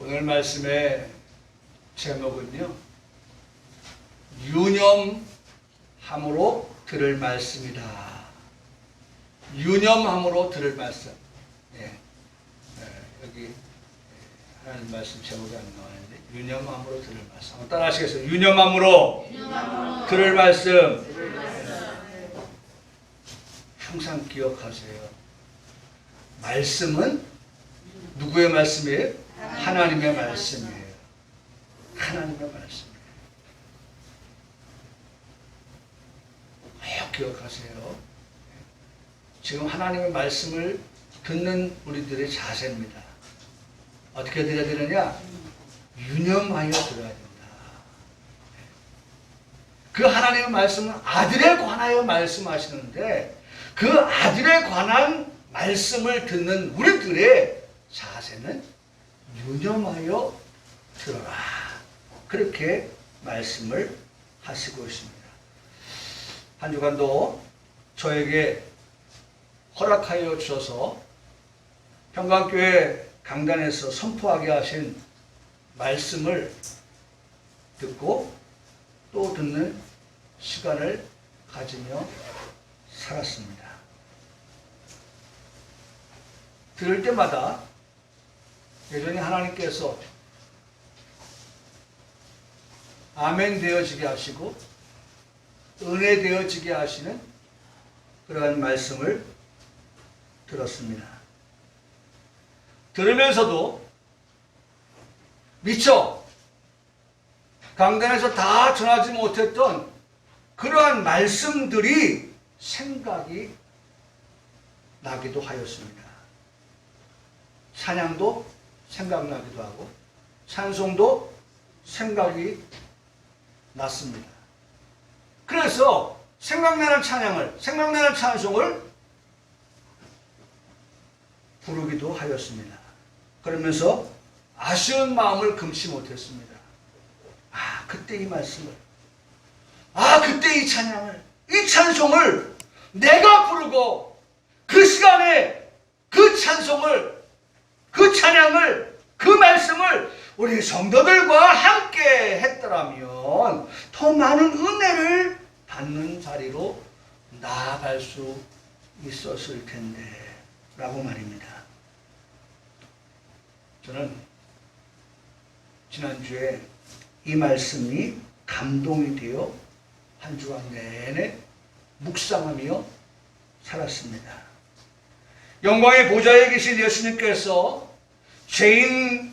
오늘 말씀의 제목은요, 유념함으로 들을 말씀이다. 유념함으로 들을 말씀. 여기 하나님 말씀 제목이 안 나와있는데, 유념함으로 들을 말씀. 한번 따라 하시겠어요? 유념함으로 들을 말씀. 항상 기억하세요. 말씀은 누구의 말씀이에요? 하나님의 말씀이에요. 하나님의 말씀이에요. 꼭 기억하세요. 지금 하나님의 말씀을 듣는 우리들의 자세입니다. 어떻게 들어야 되느냐? 유념하여 들어야 된다. 그 하나님의 말씀은 아들에 관하여 말씀하시는데, 그 아들에 관한 말씀을 듣는 우리들의 자세는 유념하여 들어라. 그렇게 말씀을 하시고 있습니다. 한 주간도 저에게 허락하여 주셔서 평강교회 강단에서 선포하게 하신 말씀을 듣고 또 듣는 시간을 가지며 살았습니다. 들을 때마다 여전히 하나님께서 아멘 되어지게 하시고 은혜 되어지게 하시는 그러한 말씀을 들었습니다. 들으면서도 미처 강단에서 다 전하지 못했던 그러한 말씀들이 생각이 나기도 하였습니다. 찬양도 생각나기도 하고 찬송도 생각이 났습니다. 그래서 생각나는 찬양을, 생각나는 찬송을 부르기도 하였습니다. 그러면서 아쉬운 마음을 금치 못했습니다. 그때 이 말씀을, 그때 이 찬양을, 이 찬송을 내가 부르고 그 시간에 그 찬송을, 그 찬양을, 그 말씀을 우리 성도들과 함께 했더라면 더 많은 은혜를 받는 자리로 나아갈 수 있었을 텐데 라고 말입니다. 저는 지난주에 이 말씀이 감동이 되어 한 주간 내내 묵상하며 살았습니다. 영광의 보좌에 계신 예수님께서 죄인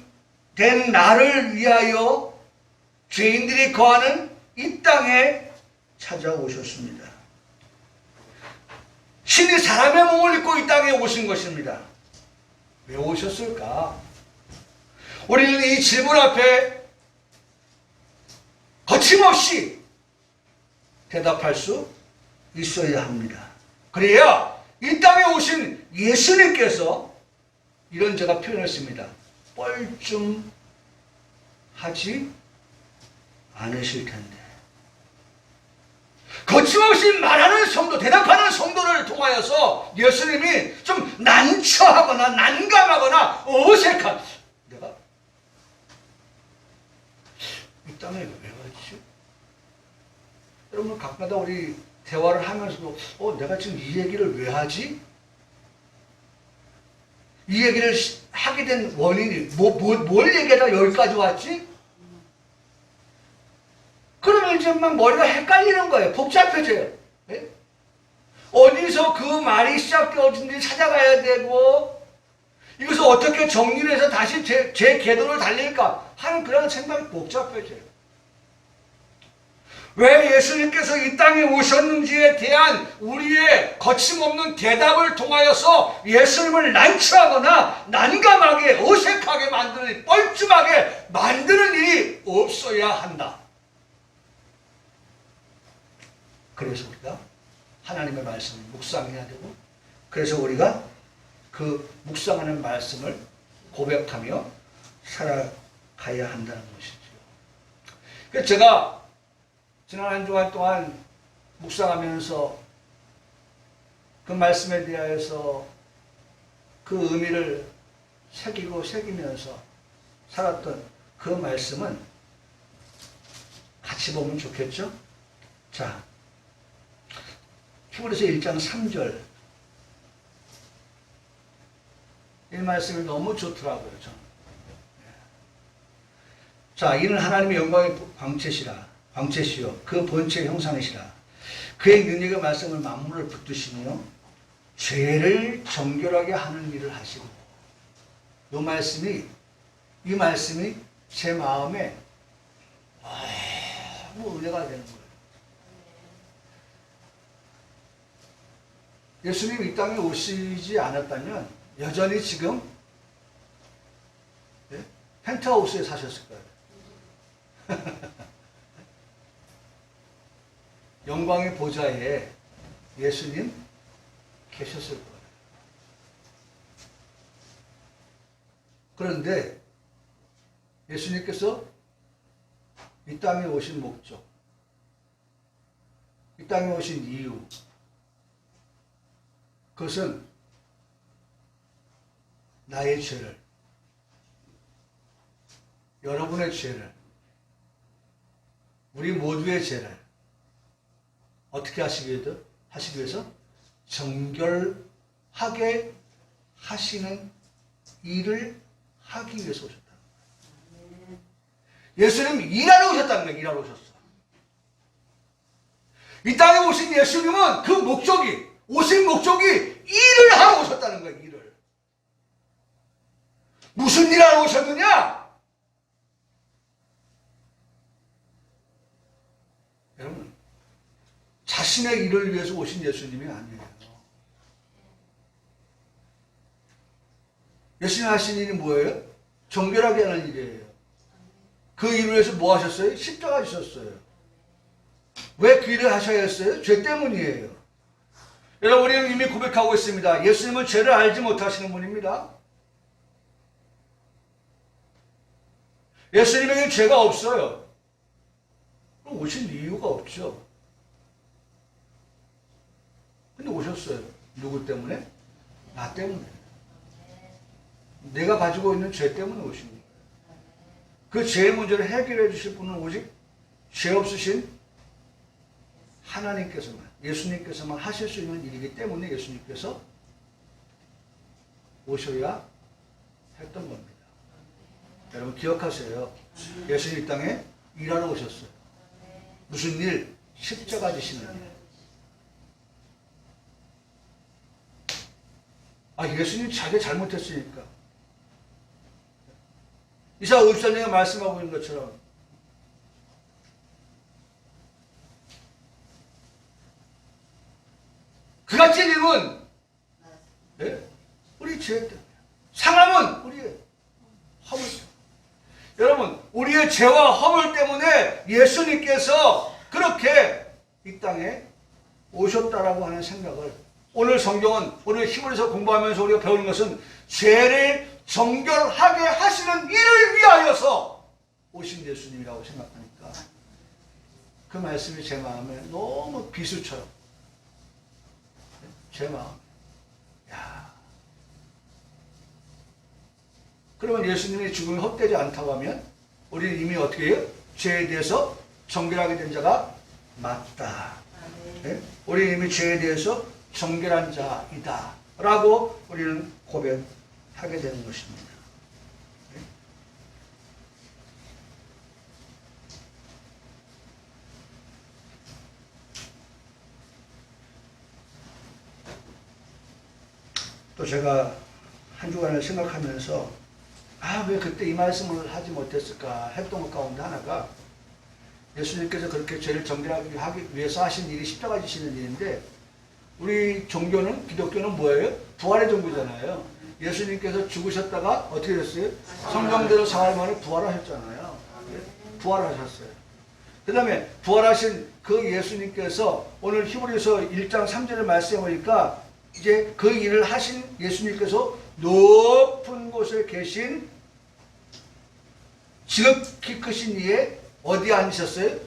된 나를 위하여 죄인들이 거하는 이 땅에 찾아오셨습니다. 신이 사람의 몸을 입고 이 땅에 오신 것입니다. 왜 오셨을까? 우리는 이 질문 앞에 거침없이 대답할 수 있어야 합니다. 그래야 이 땅에 오신 예수님께서 이런 제가 표현했습니다. 뻘쭘하지 않으실 텐데. 거침없이 말하는 성도, 대답하는 성도를 통하여서 예수님이 좀 난처하거나 난감하거나 어색한, 내가 이 땅에 왜 왔지? 여러분 각마다 우리 대화를 하면서도 내가 지금 이 얘기를 왜 하지? 이 얘기를 하게 된 원인이 뭘 얘기하다 여기까지 왔지? 그러면 이제 막 머리가 헷갈리는 거예요. 복잡해져요. 네? 어디서 그 말이 시작되어진지 찾아가야 되고, 이것을 어떻게 정리를 해서 다시 제 궤도를 달릴까 하는 그런 생각이 복잡해져요. 왜 예수님께서 이 땅에 오셨는지에 대한 우리의 거침없는 대답을 통하여서 예수님을 난처하거나 난감하게 어색하게 만드는, 뻘쭘하게 만드는 일이 없어야 한다. 그래서 우리가 하나님의 말씀을 묵상해야 되고, 그래서 우리가 그 묵상하는 말씀을 고백하며 살아가야 한다는 것이죠. 그래서 제가 지난 한 주간 동안 묵상하면서 그 말씀에 대하여서 그 의미를 새기면서 살았던 그 말씀은 같이 보면 좋겠죠? 자, 히브리서 1장 3절. 이 말씀이 너무 좋더라고요, 저는. 자, 이는 하나님의 영광의 광채시요 그 본체의 형상이시라. 그의 능력의 말씀을 만물을 붙드시며 죄를 정결하게 하는 일을 하시고. 이 말씀이 제 마음에 너무 은혜가 되는 거예요. 예수님이 이 땅에 오시지 않았다면 여전히 지금 펜트하우스에 사셨을 거예요. 영광의 보좌에 예수님 계셨을 거예요. 그런데 예수님께서 이 땅에 오신 목적, 이 땅에 오신 이유, 그것은 나의 죄를, 여러분의 죄를, 우리 모두의 죄를 어떻게 하시기 위해서? 정결하게 하시는 일을 하기 위해서 오셨다. 예수님 일하러 오셨다는 거예요. 일하러 오셨어. 이 땅에 오신 예수님은 그 오신 목적이 일을 하러 오셨다는 거예요. 일을. 무슨 일 하러 오셨느냐? 여러분, 자신의 일을 위해서 오신 예수님이 아니에요. 예수님 하신 일이 뭐예요? 정결하게 하는 일이에요. 그 일을 위해서 뭐 하셨어요? 십자가 지셨어요. 왜 그 일을 하셔야 했어요? 죄 때문이에요. 여러분, 우리는 이미 고백하고 있습니다. 예수님은 죄를 알지 못하시는 분입니다. 예수님에게는 죄가 없어요. 그럼 오신 이유가 없죠. 근데 오셨어요. 누구 때문에? 나 때문에. 내가 가지고 있는 죄 때문에 오신 거예요. 그 죄의 문제를 해결해 주실 분은 오직 죄 없으신 하나님께서만, 예수님께서만 하실 수 있는 일이기 때문에 예수님께서 오셔야 했던 겁니다. 여러분 기억하세요. 예수님 이 땅에 일하러 오셨어요. 무슨 일? 십자가 지시는 일. 예수님 자기 잘못했으니까. 이사야 54장에 말씀하고 있는 것처럼 그가 찔림은 우리 죄 때문에, 상함은 우리의 허물 때문에. 여러분, 우리의 죄와 허물 때문에 예수님께서 그렇게 이 땅에 오셨다라고 하는 생각을, 오늘 성경은, 오늘 히브리서 공부하면서 우리가 배우는 것은 죄를 정결하게 하시는 일을 위하여서 오신 예수님이라고 생각하니까 그 말씀이 제 마음에 너무 비수처럼, 제 마음, 그러면 예수님의 죽음이 헛되지 않다고 하면 우리는 이미 어떻게 해요? 죄에 대해서 정결하게 된 자가 맞다. 네? 우리는 이미 죄에 대해서 정결한 자이다 라고 우리는 고백하게 되는 것입니다. 네? 또 제가 한 주간을 생각하면서 왜 그때 이 말씀을 하지 못했을까 했던 것 가운데 하나가, 예수님께서 그렇게 죄를 정결하게 하기 위해서 하신 일이 십자가 지시는 일인데, 우리 종교는, 기독교는 뭐예요? 부활의 종교잖아요. 예수님께서 죽으셨다가 어떻게 됐어요? 성경대로 사흘 만에 부활하셨잖아요. 부활하셨어요. 그 다음에 부활하신 그 예수님께서 오늘 히브리서 1장 3절을 말씀해 보니까 이제 그 일을 하신 예수님께서 높은 곳에 계신 지극히 크신 이에 어디에 앉으셨어요?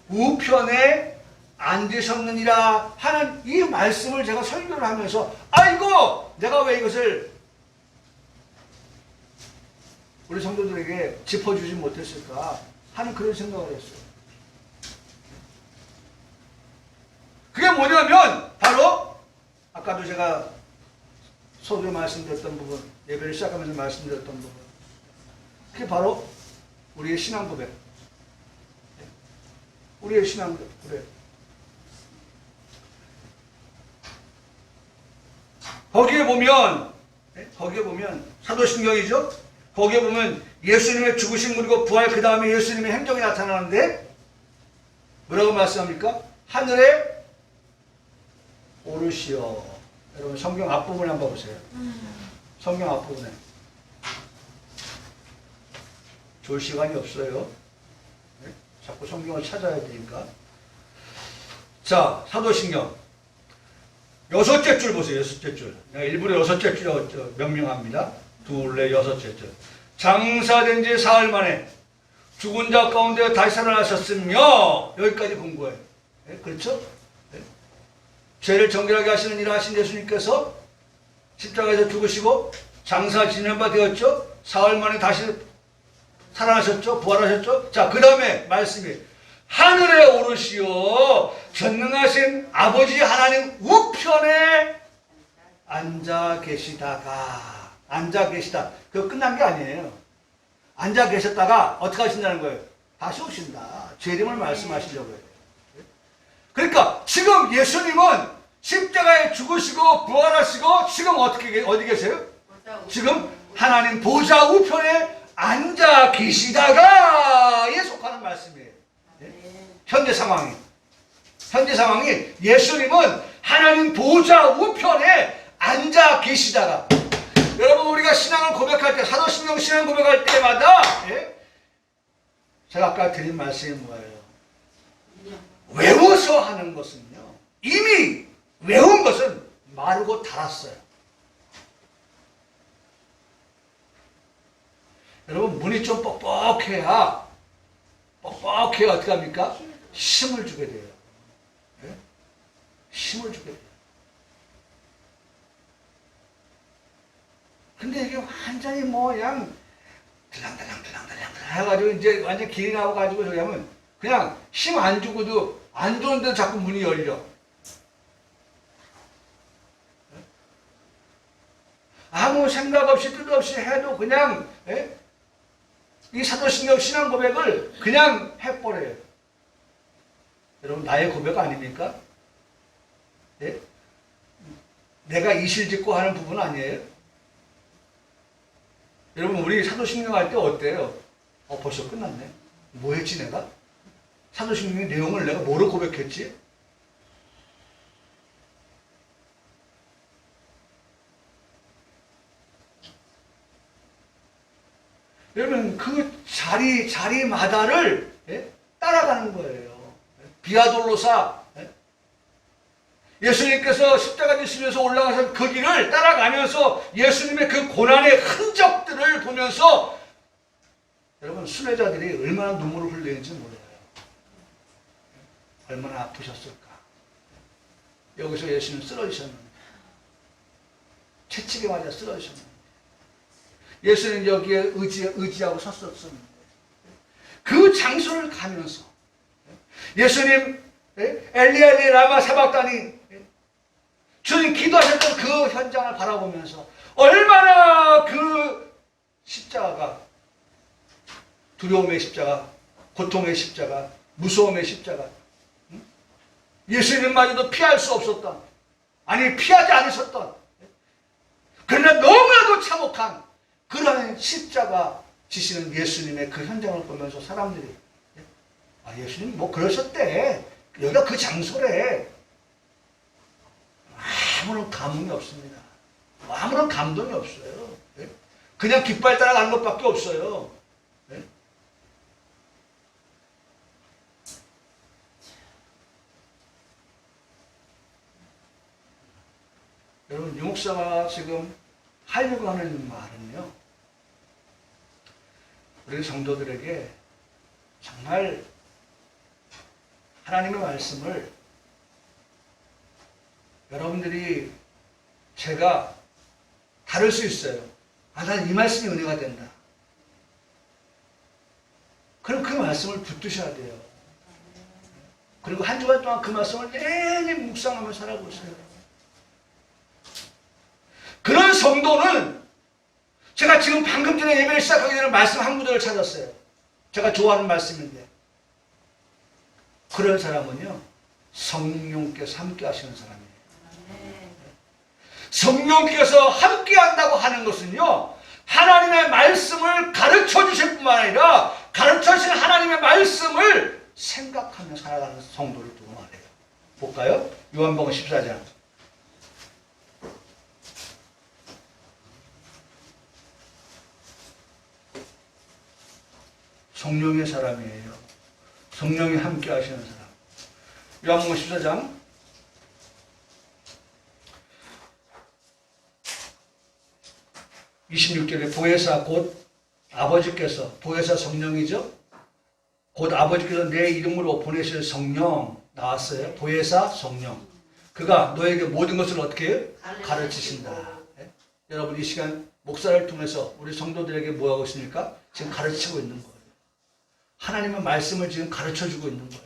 우편에 앉으셨느니라 하는 이 말씀을 제가 설교를 하면서, 아이고 내가 왜 이것을 우리 성도들에게 짚어주지 못했을까 하는 그런 생각을 했어요. 그게 뭐냐면 바로 아까도 제가 서두에 말씀드렸던 부분, 예배를 시작하면서 말씀드렸던 부분, 그게 바로 우리의 신앙 고백. 우리의 신앙 고백. 거기에 보면 사도신경이죠. 거기에 보면 예수님의 죽으신 그리고 부활 그 다음에 예수님의 행적이 나타나는데 뭐라고 말씀합니까? 하늘에 오르시어. 여러분 성경 앞부분에 한번 보세요. 성경 앞부분에. 좋을 시간이 없어요. 네? 자꾸 성경을 찾아야 되니까. 자, 사도신경. 6째 줄 보세요. 6째 줄. 일부러 6째 줄 명명합니다. 둘레 6째 줄. 장사된 지 사흘 만에 죽은 자 가운데 다시 살아나셨으며 여기까지 본 거예요. 네? 그렇죠? 네? 죄를 정결하게 하시는 일을 하신 예수님께서 십자가에서 죽으시고 장사 지낸 바 되었죠. 사흘 만에 다시 살아나셨죠. 부활하셨죠. 자, 그 다음에 말씀이 하늘에 오르시어 전능하신 아버지 하나님 우편에 앉아 계시다. 그거 끝난 게 아니에요. 앉아 계셨다가 어떻게 하신다는 거예요? 다시 오신다. 재림을 말씀하시려고 해요. 그러니까 지금 예수님은 십자가에 죽으시고 부활하시고 지금 어디 계세요? 지금 하나님 보좌 우편에 앉아 계시다가에 속하는 말씀이에요. 현재 상황이 예수님은 하나님 보좌 우편에 앉아 계시다가. 여러분 우리가 신앙을 고백할 때 사도신경 신앙 고백할 때마다 제가 아까 드린 말씀이 뭐예요? 외워서 하는 것은요 이미 외운 것은 마르고 닳았어요. 여러분 문이 좀 뻑뻑해야 어떻게 합니까? 힘을 주게 돼요. 네? 힘을 주게 돼요. 근데 이게 완전히 그냥 들랑들랑 해가지고 이제 완전 길이 나와가지고 저기 하면 그냥 힘 안 주고도 안 좋은데도 자꾸 문이 열려. 아무 생각 없이 뜻 없이 해도 그냥 이 사도신경 신앙 고백을 그냥 해버려요. 여러분 나의 고백 아닙니까? 네? 내가 이실직고 하는 부분 아니에요? 여러분 우리 사도신경 할 때 어때요? 벌써 끝났네. 뭐 했지 내가? 사도신경의 내용을 내가 뭐로 고백했지? 여러분 그 자리마다를 따라가는 거예요. 비아돌로사 예수님께서 십자가 지시면서 올라가서 그 길을 따라가면서 예수님의 그 고난의 흔적들을 보면서 여러분 순례자들이 얼마나 눈물을 흘리는지 몰라요. 얼마나 아프셨을까. 여기서 예수님 쓰러지셨는데 채찍에 맞아 쓰러지셨는데 예수님 여기에 의지하고 섰었는데 그 장소를 가면서 예수님 엘리 엘리 라마 사박다니 주님 기도하셨던 그 현장을 바라보면서 얼마나 그 십자가가 두려움의 십자가, 고통의 십자가, 무서움의 십자가 예수님마저도 피할 수 없었던 아니 피하지 않으셨던 그러나 너무나도 참혹한 그런 십자가 지시는 예수님의 그 현장을 보면서 사람들이 예수님 뭐 그러셨대. 여기가 그 장소래. 아무런 감흥이 없습니다. 아무런 감동이 없어요. 그냥 깃발 따라가는 것밖에 없어요. 여러분 유목사가 지금 하려고 하는 말은요 우리 성도들에게 정말 하나님의 말씀을 여러분들이 제가 다룰 수 있어요. 난 이 말씀이 은혜가 된다. 그럼 그 말씀을 붙드셔야 돼요. 그리고 한 주간 동안 그 말씀을 내내 묵상하며 살아보세요. 그런 성도는 제가 지금 방금 전에 예배를 시작하기 전에 말씀 한 구절을 찾았어요. 제가 좋아하는 말씀인데 그런 사람은요 성령께서 함께 하시는 사람이에요. 성령께서 함께 한다고 하는 것은요 하나님의 말씀을 가르쳐 주실 뿐만 아니라 가르쳐 주신 하나님의 말씀을 생각하며 살아가는 성도를 두고 말해요. 볼까요? 요한복음 14장. 성령의 사람이에요. 성령이 함께 하시는 사람. 요한복음 14장 26절에 보혜사 곧 아버지께서, 보혜사 성령이죠. 곧 아버지께서 내 이름으로 보내실 성령 나왔어요. 보혜사 성령. 그가 너에게 모든 것을 어떻게 해요? 가르치신다. 네? 여러분 이 시간 목사를 통해서 우리 성도들에게 뭐하고 있습니까? 지금 가르치고 있는 거예요. 하나님의 말씀을 지금 가르쳐주고 있는 거예요.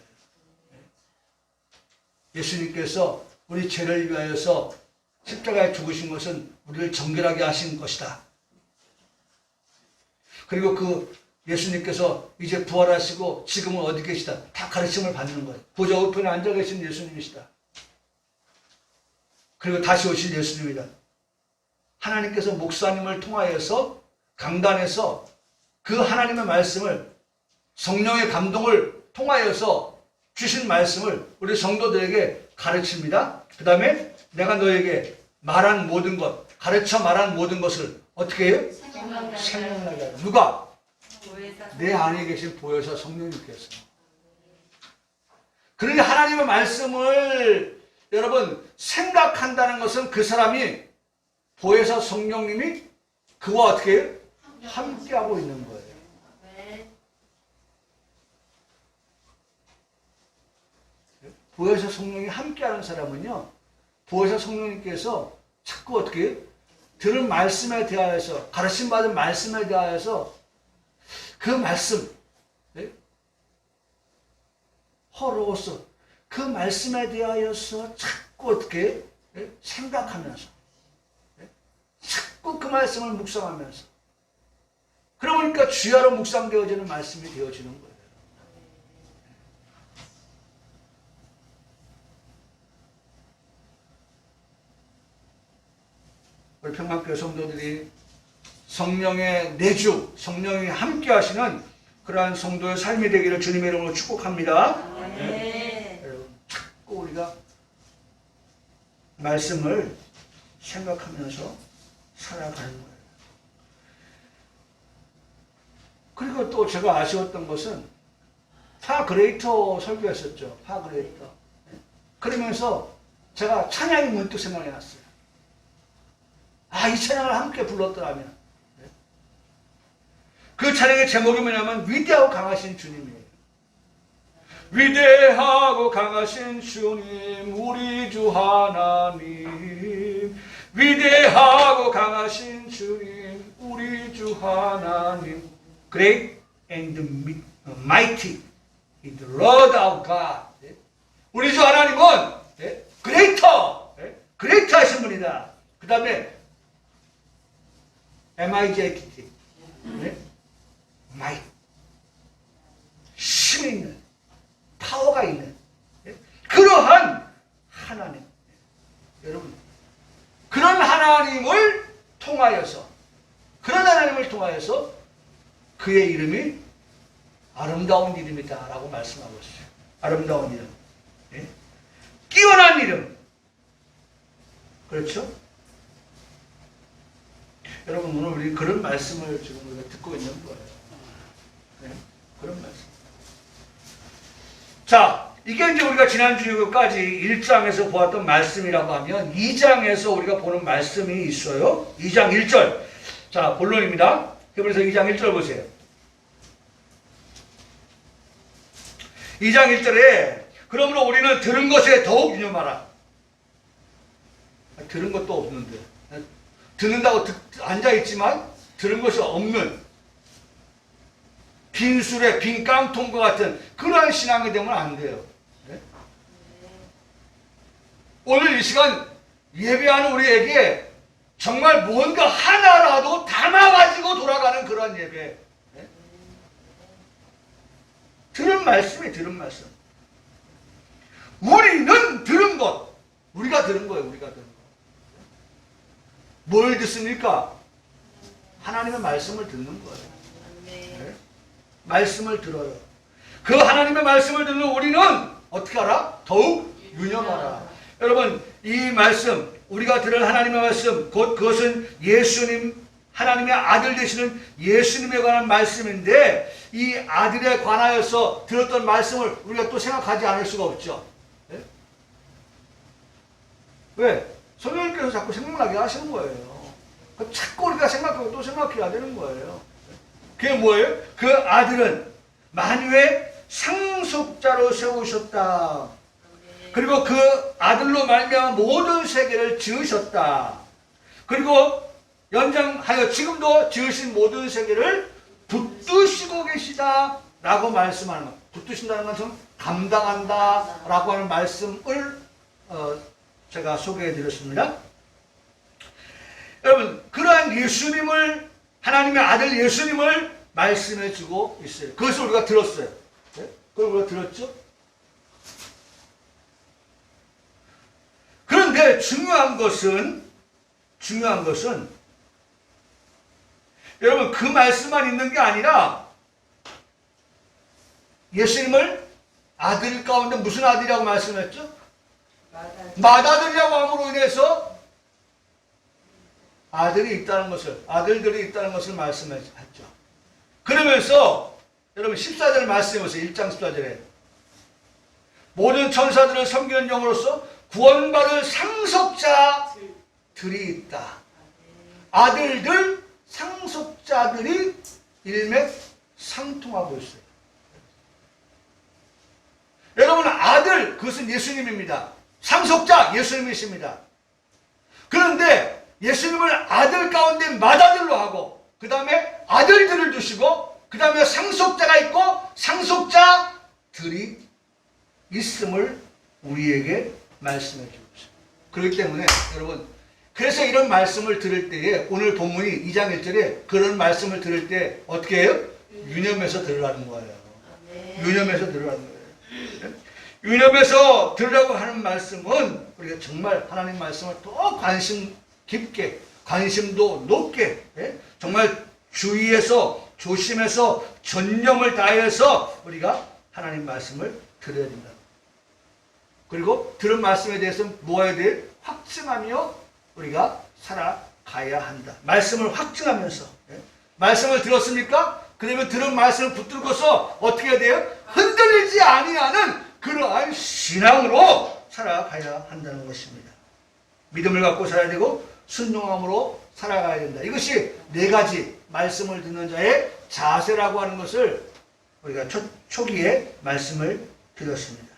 예수님께서 우리 죄를 위하여서 십자가에 죽으신 것은 우리를 정결하게 하신 것이다. 그리고 그 예수님께서 이제 부활하시고 지금은 어디 계시다. 다 가르침을 받는 거예요. 보좌 우편에 앉아 계신 예수님이시다. 그리고 다시 오실 예수님이다. 하나님께서 목사님을 통하여서 강단에서 그 하나님의 말씀을 성령의 감동을 통하여서 주신 말씀을 우리 성도들에게 가르칩니다. 그 다음에 내가 너에게 말한 모든 것, 가르쳐 말한 모든 것을 어떻게 해요? 생각나게 하라. 누가? 내 안에 계신 보혜사 성령님께서. 그러니 하나님의 말씀을 여러분 생각한다는 것은 그 사람이 보혜사 성령님이 그와 어떻게 해요? 함께하고 있는 거예요. 보혜사 성령이 함께하는 사람은요, 보혜사 성령님께서 자꾸 어떻게 해요? 들은 말씀에 대하여서, 가르침받은 말씀에 대하여서 그 말씀, 네? 허로워서 그 말씀에 대하여서 자꾸 어떻게 해요? 네? 생각하면서, 네? 자꾸 그 말씀을 묵상하면서, 그러니까 주야로 묵상되어지는 말씀이 되어지는 거예요. 우리 평강교회 성도들이 성령의 내주, 성령이 함께 하시는 그러한 성도의 삶이 되기를 주님의 이름으로 축복합니다. 네. 여러분, 자꾸 우리가 말씀을 생각하면서 살아가는 거예요. 그리고 또 제가 아쉬웠던 것은 파그레이터 설교했었죠. 파그레이터. 그러면서 제가 찬양이 문득 생각이 났어요. 아, 이 찬양을 함께 불렀더라면. 그 찬양의 제목이 뭐냐면 위대하고 강하신 주님이에요. 위대하고 강하신 주님, 우리 주 하나님. 위대하고 강하신 주님, 우리 주 하나님. Great and mighty is the Lord our God. 우리 주 하나님은 greater 하신 분이다. 그 다음에 M-I-G-H-T. might. 힘이 있는, 파워가 있는, 그러한 하나님. 여러분, 그런 하나님을 통하여서, 그의 이름이 아름다운 이름이다 라고 말씀하고 있어요. 아름다운 이름. 뛰어난 이름. 그렇죠? 여러분, 오늘 우리 그런 말씀을 지금 우리가 듣고 있는 거예요. 그런 말씀. 자, 이게 이제 우리가 지난주까지 1장에서 보았던 말씀이라고 하면 2장에서 우리가 보는 말씀이 있어요. 2장 1절. 자, 본론입니다. 히브리서 2장 1절 보세요. 2장 1절에 그러므로 우리는 들은 것에 더욱 유념하라. 들은 것도 없는데. 듣는다고 앉아있지만 들은 것이 없는. 빈술에 빈 깡통과 같은 그러한 신앙이 되면 안 돼요. 네? 오늘 이 시간 예배하는 우리에게 정말 뭔가 하나라도 담아가지고 돌아가는 그런 예배. 네? 들은 말씀이 들은 말씀. 우리는 들은 것. 우리가 들은 거예요. 우리가 들은 거. 뭘 듣습니까? 하나님의 말씀을 듣는 거예요. 네? 말씀을 들어요. 그 하나님의 말씀을 듣는 우리는 어떻게 하라? 더욱 유념하라. 여러분, 이 말씀, 우리가 들은 하나님의 말씀, 곧 그것은 예수님, 하나님의 아들 되시는 예수님에 관한 말씀인데, 이 아들에 관하여서 들었던 말씀을 우리가 또 생각하지 않을 수가 없죠. 네? 왜? 성령님께서 자꾸 생각나게 하시는 거예요. 자꾸 우리가 생각하고 또 생각해야 되는 거예요. 그게 뭐예요? 그 아들은 만유의 상속자로 세우셨다. 그리고 그 아들로 말미암아 모든 세계를 지으셨다. 그리고 연장하여 지금도 지으신 모든 세계를 붙드시고 계시다 라고 말씀하는 것. 붙드신다는 것은 감당한다 라고 하는 말씀을 제가 소개해 드렸습니다. 여러분, 그러한 예수님을, 하나님의 아들 예수님을 말씀해 주고 있어요. 그것을 우리가 들었어요. 네? 그걸 우리가 들었죠? 그런데 중요한 것은 여러분, 그 말씀만 있는 게 아니라 예수님을 아들 가운데 무슨 아들이라고 말씀했죠? 맏아들이라고 함으로 인해서 아들이 있다는 것을, 아들들이 있다는 것을 말씀했죠. 그러면서 여러분 14절 말씀해보세요. 1장 14절에 모든 천사들을 섬기는 영으로서 구원받을 상속자들이 있다. 아들들, 상속자들이 일맥상통하고 있어요. 여러분, 아들, 그것은 예수님입니다. 상속자, 예수님이십니다. 그런데 예수님을 아들 가운데 맏아들로 하고, 그 다음에 아들들을 두시고, 그 다음에 상속자가 있고 상속자들이 있음을 우리에게 말씀해 주고 있습니다. 그렇기 때문에 여러분, 그래서 이런 말씀을 들을 때에, 오늘 본문이 2장 1절에 그런 말씀을 들을 때 어떻게 해요? 유념해서 들으라는 거예요. 유념해서 들으라는 거예요. 유념해서 들으라고 하는 말씀은 우리가 정말 하나님 말씀을 더 관심 깊게, 관심도 높게, 정말 주의해서, 조심해서, 전념을 다해서 우리가 하나님 말씀을 들어야 된다. 그리고 들은 말씀에 대해서 뭐해야 돼? 확증하며 우리가 살아가야 한다. 말씀을 확증하면서. 말씀을 들었습니까? 그러면 들은 말씀을 붙들고서 어떻게 해야 돼요? 흔들리지 아니하는 그러한 신앙으로 살아가야 한다는 것입니다. 믿음을 갖고 살아야 되고 순종함으로 살아가야 된다. 이것이 4가지 말씀을 듣는 자의 자세라고 하는 것을 우리가 초기에 말씀을 드렸습니다.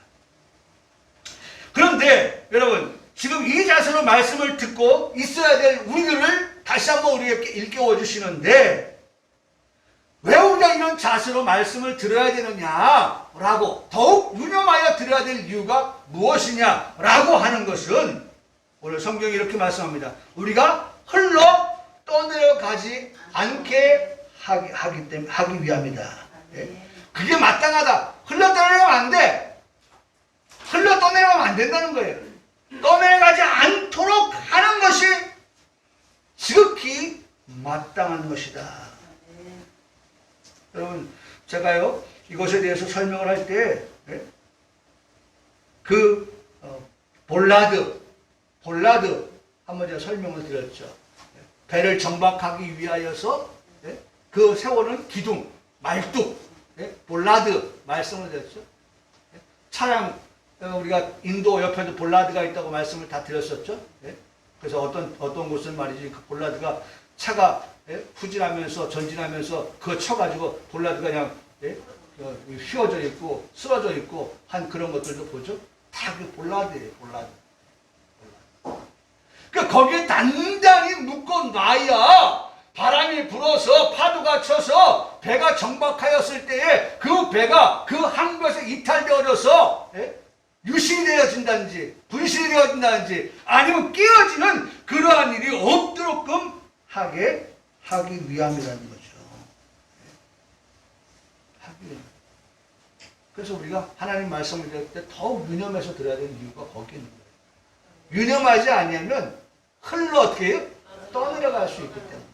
그런데 여러분, 지금 이 자세로 말씀을 듣고 있어야 될 우리들을 다시 한번 우리에게 일깨워 주시는데, 왜 우리가 이런 자세로 말씀을 들어야 되느냐라고, 더욱 유념하여 들어야 될 이유가 무엇이냐라고 하는 것은 오늘 성경이 이렇게 말씀합니다. 우리가 흘러 떠내려가지 않게 하기 위함이다. 그게 마땅하다. 흘러 떠내려가면 안 돼. 흘러 떠내려가면 안 된다는 거예요. 떠내려가지 않도록 하는 것이 지극히 마땅한 것이다. 여러분, 제가요, 이것에 대해서 설명을 할 때, 볼라드, 한번 제가 설명을 드렸죠. 배를 정박하기 위하여서, 그 세우는 기둥, 말뚝, 볼라드 말씀을 드렸죠. 차량, 우리가 인도 옆에도 볼라드가 있다고 말씀을 다 드렸었죠. 그래서 어떤 곳은 말이지, 그 볼라드가 차가 후진하면서 전진하면서 그거 쳐가지고 볼라드가 그냥 휘어져 있고 쓰러져 있고 한 그런 것들도 보죠. 다 그 볼라드예요. 볼라드. 그러니까 거기에 단단히 묶어 놔야 바람이 불어서 파도가 쳐서 배가 정박하였을 때에 그 배가 그 항구에서 이탈되어져서 유실이 되어진다든지 분실이 되어진다든지 아니면 깨어지는 그러한 일이 없도록끔 하기 위함이라는 거죠. 하기 위함. 그래서 우리가 하나님 말씀을 들을 때 더욱 유념해서 들어야 되는 이유가 거기 있는 거예요. 유념하지 않으면 흘러 어떻게 해요? 떠내려갈 수 있기 때문에.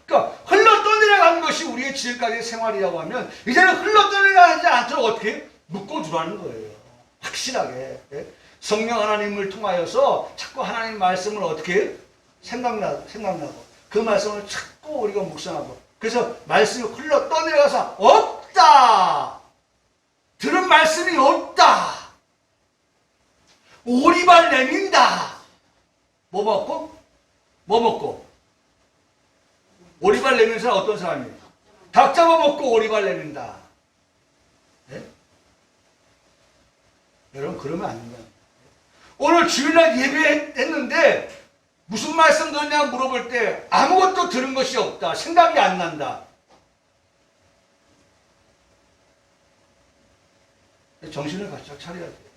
그러니까 흘러 떠내려가는 것이 우리의 지금까지의 생활이라고 하면 이제는 흘러 떠내려가지 않도록 어떻게 해요? 묶어두라는 거예요. 확실하게. 성령 하나님을 통하여서 자꾸 하나님 말씀을 어떻게 해요? 생각나고 그 말씀을 자꾸 우리가 묵상하고 그래서 말씀이 흘러 떠내려가서 없다. 들은 말씀이 없다. 오리발 내민다. 뭐 먹고? 뭐 먹고? 오리발 내미는 사람 어떤 사람이에요? 닭 잡아먹고 오리발 내민다. 네? 여러분 그러면 안 된다. 오늘 주일날 예배했는데 무슨 말씀 들었냐 물어볼 때 아무것도 들은 것이 없다. 생각이 안 난다. 정신을 바짝 차려야 돼요.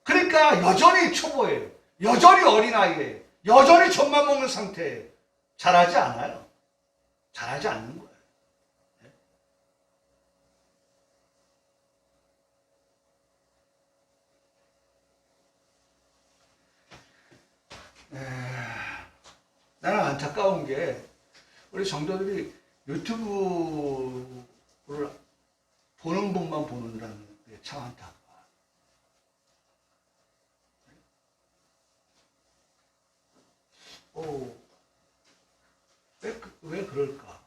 그러니까 여전히 초보예요. 여전히 어린아이예요. 여전히 젖만 먹는 상태예요. 잘하지 않아요. 잘하지 않는 거예요. 나는 안타까운 게 우리 성도들이 유튜브를 보는 분만 보는다는 게 참 안타까워. 왜 그럴까?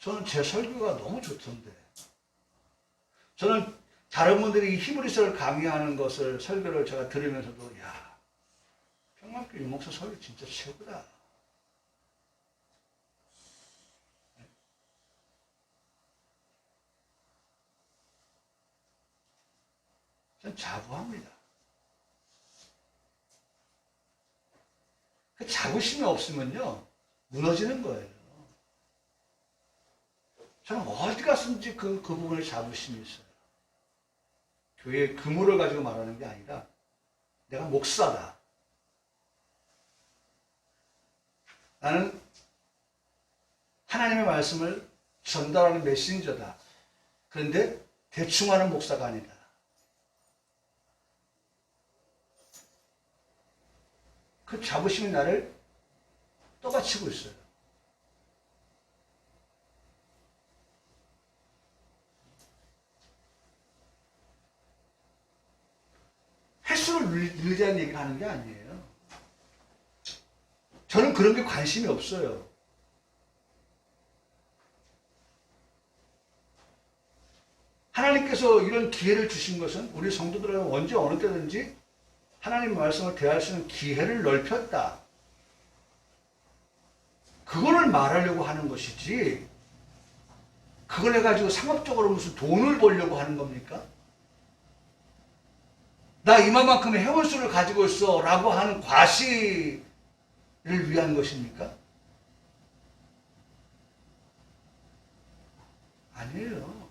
저는 제 설교가 너무 좋던데. 저는 다른 분들이 히브리서를 강의하는 것을 설교를 제가 들으면서도 야, 평강교회 유목사 설교 진짜 최고다. 전 자부합니다. 그 자부심이 없으면요 무너지는 거예요. 저는 어디 갔든지 그 부분에 자부심이 있어요. 교회의 규모를 가지고 말하는 게 아니라 내가 목사다. 나는 하나님의 말씀을 전달하는 메신저다. 그런데 대충 하는 목사가 아니다. 그 자부심이 나를 떠받치고 있어요. 횟수를 늘리자는 얘기를 하는 게 아니에요. 저는 그런 게 관심이 없어요. 하나님께서 이런 기회를 주신 것은 우리 성도들은 언제 어느 때든지 하나님 말씀을 대할 수 있는 기회를 넓혔다. 그거를 말하려고 하는 것이지 그걸 해가지고 상업적으로 무슨 돈을 벌려고 하는 겁니까? 나 이만큼의 회원수를 가지고 있어 라고 하는 과시를 위한 것입니까? 아니에요.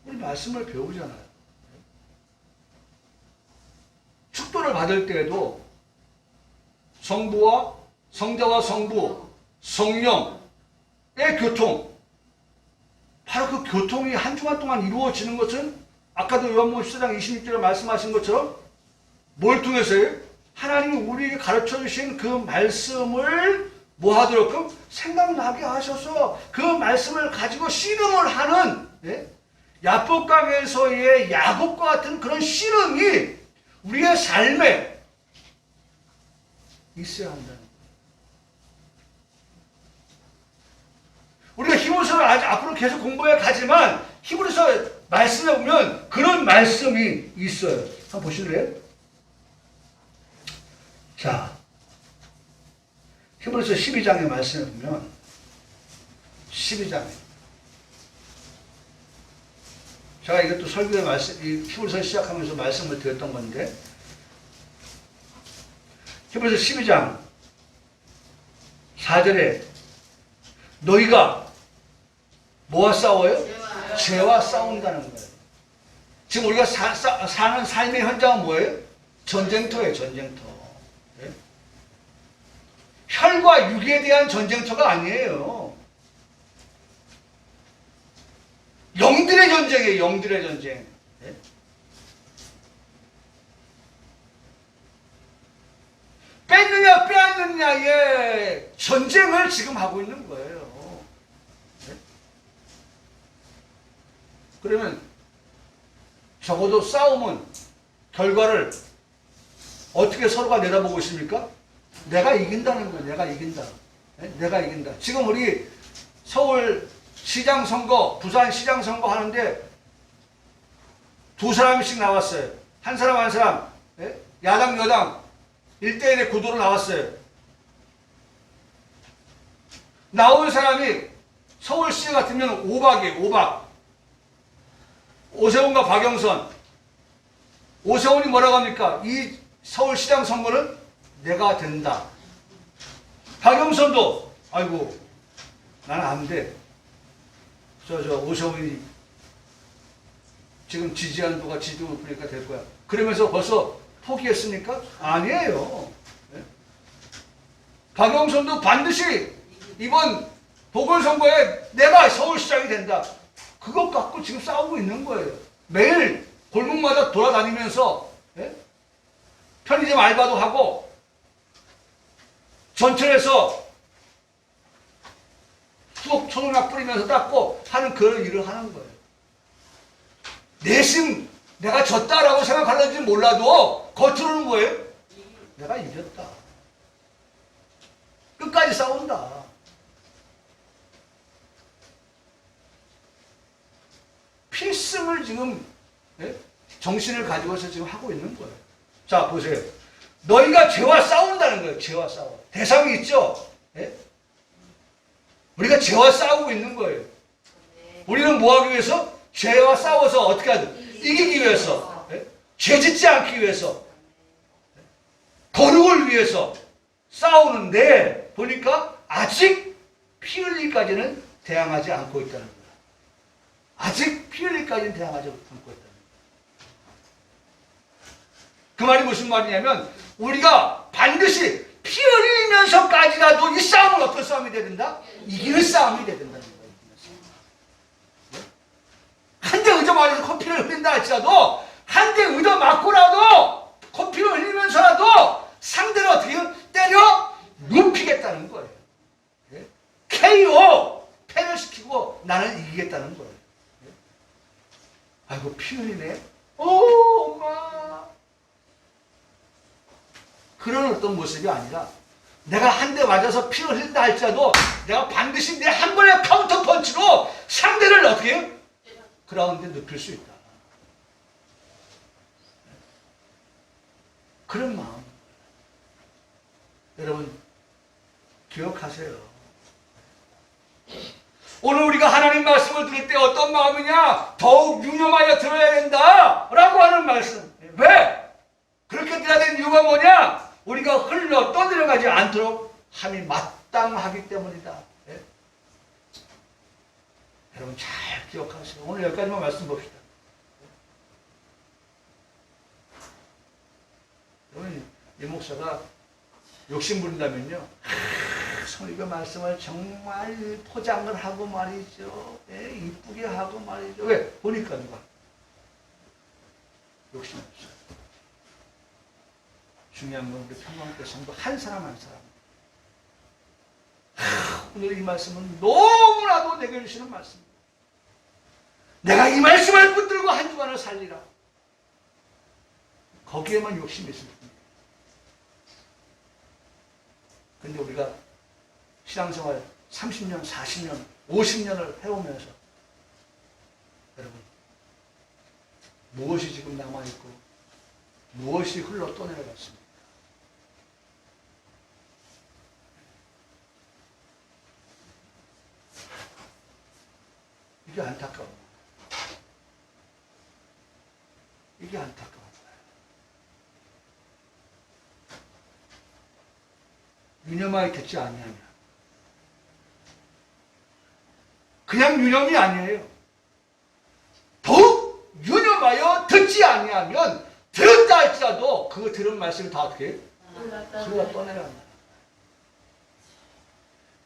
우리 말씀을 배우잖아요. 축도를 받을 때에도 성부와 성자와 성부, 성령의 교통, 바로 그 교통이 한 주간 동안 이루어지는 것은 아까도 요한복음 14장 26절에 말씀하신 것처럼 뭘 통해서요? 하나님이 우리에게 가르쳐 주신 그 말씀을 뭐 하도록 생각나게 하셔서 그 말씀을 가지고 씨름을 하는 야복강에서의 야곱과 같은 그런 씨름이 우리의 삶에 있어야 한다는 거예요. 우리가 히브리서를 아직 앞으로 계속 공부해 가지만 히브리서 말씀에 보면 그런 말씀이 있어요. 한번 보실래요? 자, 히브리서 12장의 말씀에 보면 12장에 제가 이것도 설교에 이 히브리서 시작하면서 말씀을 드렸던 건데, 히브리서 12장 4절에 너희가 뭐와 싸워요? 죄와 싸운다는 거예요. 지금 우리가 사는 삶의 현장은 뭐예요? 전쟁터예요, 전쟁터. 네? 혈과 육에 대한 전쟁터가 아니에요. 영들의 전쟁이에요, 영들의 전쟁. 네? 뺐느냐 빼앗느냐의 전쟁을 지금 하고 있는 거예요. 네? 그러면 적어도 싸움은 결과를 어떻게 서로가 내다보고 있습니까? 내가 이긴다는 거예요. 내가 이긴다. 네? 내가 이긴다. 지금 우리 서울 시장 선거, 부산 시장 선거 하는데 두 사람씩 나왔어요. 한 사람 한 사람. 네? 야당 여당 1대1의 구도로 나왔어요. 나온 사람이 서울시 같으면 5박이에요. 5박. 오세훈과 박영선. 오세훈이 뭐라고 합니까? 이 서울시장 선거는 내가 된다. 박영선도 아이고 나는 안 돼. 저 오세훈이 지금 지지하는 누가 지지도 높으니까 될 거야. 그러면서 벌써 포기했습니까? 아니에요. 네? 박영선도 반드시 이번 보궐선거에 내가 서울시장이 된다. 그것 갖고 지금 싸우고 있는 거예요. 매일 골목마다 돌아다니면서 네? 편의점 알바도 하고 전철에서 수ốc 초등학 뿌리면서 닦고 하는 그런 일을 하는 거예요. 내심 내가 졌다라고 생각하는지 몰라도 겉으로는 뭐예요? 내가 이겼다. 끝까지 싸운다. 필승을 지금 정신을 가지고서 지금 하고 있는 거예요. 자 보세요. 너희가 죄와 싸운다는 거예요. 죄와 싸워. 대상이 있죠? 우리가 죄와 싸우고 있는 거예요. 우리는 뭐 하기 위해서? 죄와 싸워서 어떻게 하든 이기기 위해서, 죄 짓지 않기 위해서, 거룩을 위해서 싸우는데 보니까 아직 피 흘리기까지는 대항하지 않고 있다는 거예요. 아직 피 흘리기까지는 대항하지 않고 있다는 거예요. 그 말이 무슨 말이냐면 우리가 반드시 피 흘리면서까지라도 이 싸움은 어떤 싸움이 돼야 된다? 이기는 싸움이 돼야 된다는 거예요. 한 대 의자 맞아서 코피를 흘린다 할지라도 한 대 의자 맞고라도 코피를 흘리면서라도 상대를 어떻게 때려 눕히겠다는 거예요. KO 패를 시키고 나는 이기겠다는 거예요. 아이고 피 흘리네. 오 엄마. 그런 어떤 모습이 아니라 내가 한 대 맞아서 피를 흘린다 할지라도 내가 반드시 내 한 번의 카운터 펀치로 상대를 어떻게 해요? 그라운드에 눕힐 수 있다. 그런 마음. 여러분 기억하세요. 오늘 우리가 하나님 말씀을 들을 때 어떤 마음이냐? 더욱 유념하여 들어야 된다 라고 하는 말씀. 왜? 그렇게 들어야 되는 이유가 뭐냐? 우리가 흘러 떠내려가지 않도록 함이 마땅하기 때문이다. 네? 여러분 잘 기억하세요. 오늘 여기까지만 말씀 봅시다. 여러분 이 목사가 욕심 부린다면요. 성의가 말씀을 정말 포장을 하고 말이죠. 이쁘게 하고 말이죠. 왜? 보니까 누가? 욕심 없어요. 중요한 건 우리 평강교회 성도 한 사람 한 사람. 오늘 이 말씀은 너무나도 내게 주시는 말씀입니다. 내가 이 말씀을 붙들고 한 주간을 살리라. 거기에만 욕심이 있을 뿐이에요. 근데 우리가 신앙생활 30년, 40년, 50년을 해오면서 여러분 무엇이 지금 남아있고 무엇이 흘러 떠내려갔습니까? 이게 안타까워. 이게 안타까운 거예요. 유념하여 듣지 아니하면. 그냥 유념이 아니에요. 더욱 유념하여 듣지 아니하면 들었다 할지라도 그 들은 말씀을 다 어떻게 해요? 흘러 떠내야 합니다.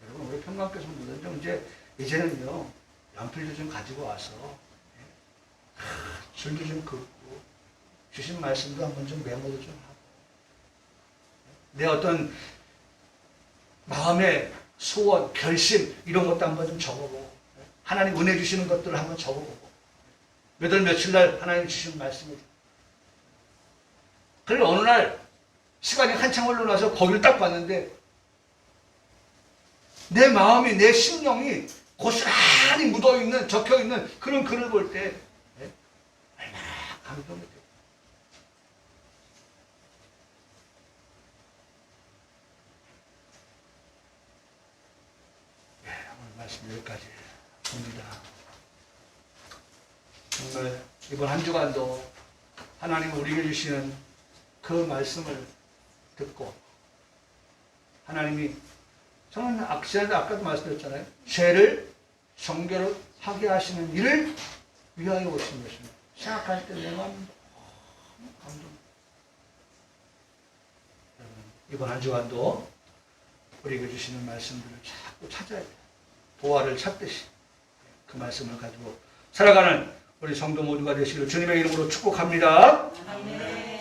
여러분 우리 평강교회 성도들 좀 이제는요 연필도 좀 가지고 와서 줄도 좀 긋고 주신 말씀도 한번 좀 메모도 좀 하고 내 어떤 마음의 소원, 결심 이런 것도 한번 좀 적어보고 하나님 은혜 주시는 것들을 한번 적어보고 몇 월 며칠 날 하나님 주신 말씀을 그리고 어느 날 시간이 한참 흘러나서 거기를 딱 봤는데 내 마음이 내 심령이 고스란히 묻어있는 적혀있는 그런 글을 볼 때 얼마나 감동이 돼요. 오늘 말씀 여기까지 봅니다. 정말 이번 한 주간도 하나님 우리에게 주시는 그 말씀을 듣고 하나님이 저는 아까도 말씀드렸잖아요. 죄를 정결하게 하시는 일을 위하여 오신 것입니다. 생각할 때 내 마음이 너무 감동. 여러분 이번 한 주간도 우리에게 주시는 말씀들을 자꾸 찾아야 돼요. 보화를 찾듯이 그 말씀을 가지고 살아가는 우리 성도 모두가 되시기를 주님의 이름으로 축복합니다. 아멘.